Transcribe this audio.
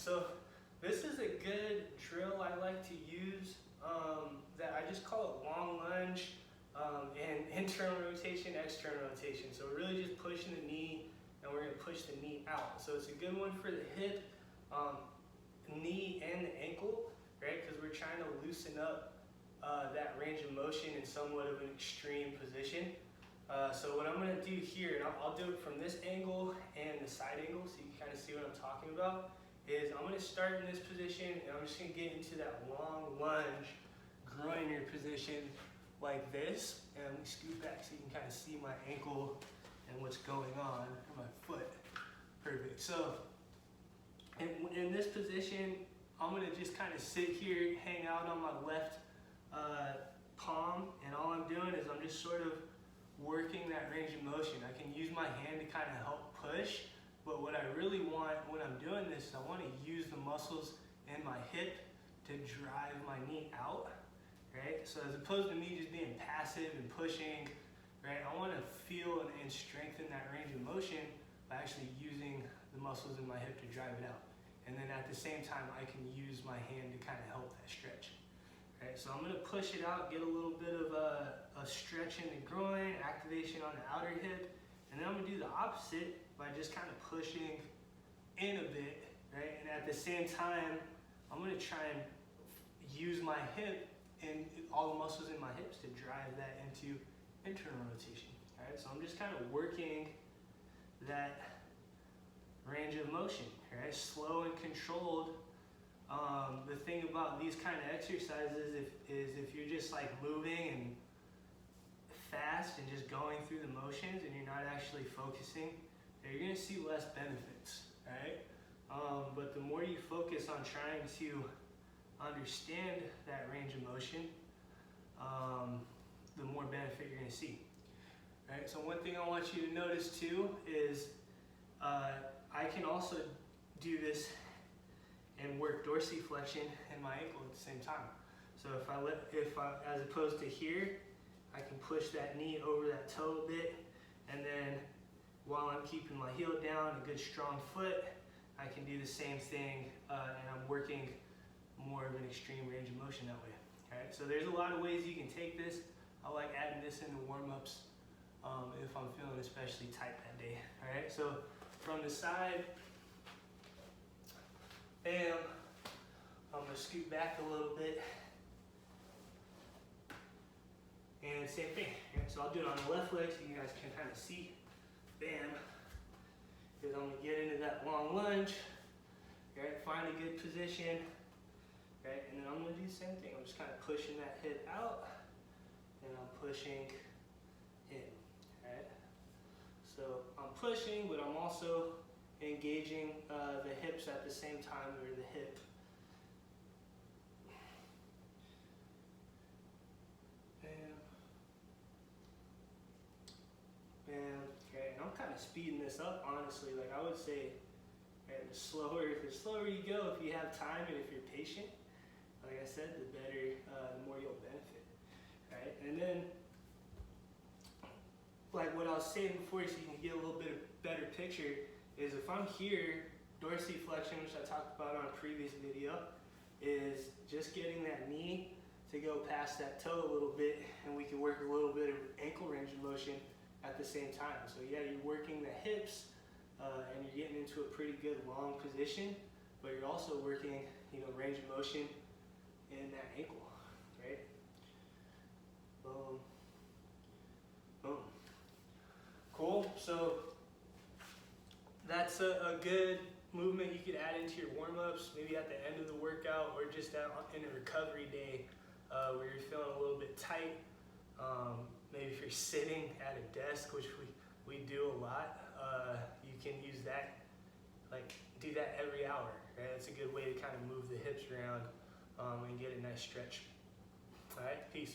so this is a good drill I like to use that I just call it long lunge and internal rotation, external rotation. So we're really just pushing the knee and we're gonna push the knee out. So it's a good one for the hip, knee and the ankle, right? Because we're trying to loosen up that range of motion in somewhat of an extreme position. So what I'm gonna do here, and I'll do it from this angle and the side angle so you can kind of see what I'm talking about, is I'm gonna start in this position and I'm just gonna get into that long lunge Groiner position like this, and I'm gonna scoot back so you can kind of see my ankle and what's going on, or my foot. Perfect. So in this position, I'm gonna just kind of sit here, hang out on my left palm, and all I'm doing is I'm just sort of working that range of motion. I can use my hand to kind of help push, but what I really want when I'm doing this is I want to use the muscles in my hip to drive my knee out, right? So as opposed to me just being passive and pushing, right? I want to feel and strengthen that range of motion by actually using the muscles in my hip to drive it out. And then at the same time, I can use my hand to kind of help that stretch. Right, so I'm going to push it out, get a little bit of a stretch in the groin, activation on the outer hip, and then I'm going to do the opposite by just kind of pushing in a bit, right? And at the same time, I'm going to try and use my hip and all the muscles in my hips to drive that into internal rotation. All right, so I'm just kind of working that range of motion, right? Slow and controlled. The thing about these kind of exercises is if you're just like moving and fast and just going through the motions and you're not actually focusing, you're going to see less benefits, right? But the more you focus on trying to understand that range of motion, the more benefit you're going to see. Right? So one thing I want you to notice too is I can also do this and work dorsiflexion in my ankle at the same time. So if I as opposed to here, I can push that knee over that toe a bit, and then while I'm keeping my heel down, a good strong foot, I can do the same thing, and I'm working more of an extreme range of motion that way. All right, so there's a lot of ways you can take this. I like adding this in the warm-ups if I'm feeling especially tight that day. All right, so from the side, bam, I'm gonna scoot back a little bit. And same thing, right? So I'll do it on the left leg so you guys can kind of see. Bam, because I'm gonna get into that long lunge, right? Find a good position, right? And then I'm gonna do the same thing. I'm just kind of pushing that hip out, and I'm pushing in, right? So I'm pushing, but I'm also engaging the hips at the same time, or the hip. Bam. Bam. Okay, and I'm kind of speeding this up, honestly. Like I would say, right, the slower you go, if you have time and if you're patient, like I said, the better, the more you'll benefit, right? And then, like what I was saying before, so you can get a little bit of better picture, is if I'm here, dorsiflexion, which I talked about on a previous video, is just getting that knee to go past that toe a little bit, and we can work a little bit of ankle range of motion at the same time. So yeah, you're working the hips, and you're getting into a pretty good long position, but you're also working, range of motion in that ankle, right? Boom, boom. Cool. So that's a good movement you could add into your warm-ups, maybe at the end of the workout, or just in a recovery day where you're feeling a little bit tight. Maybe if you're sitting at a desk, which we do a lot, you can use that, like do that every hour, right? It's a good way to kind of move the hips around and get a nice stretch. All right, peace.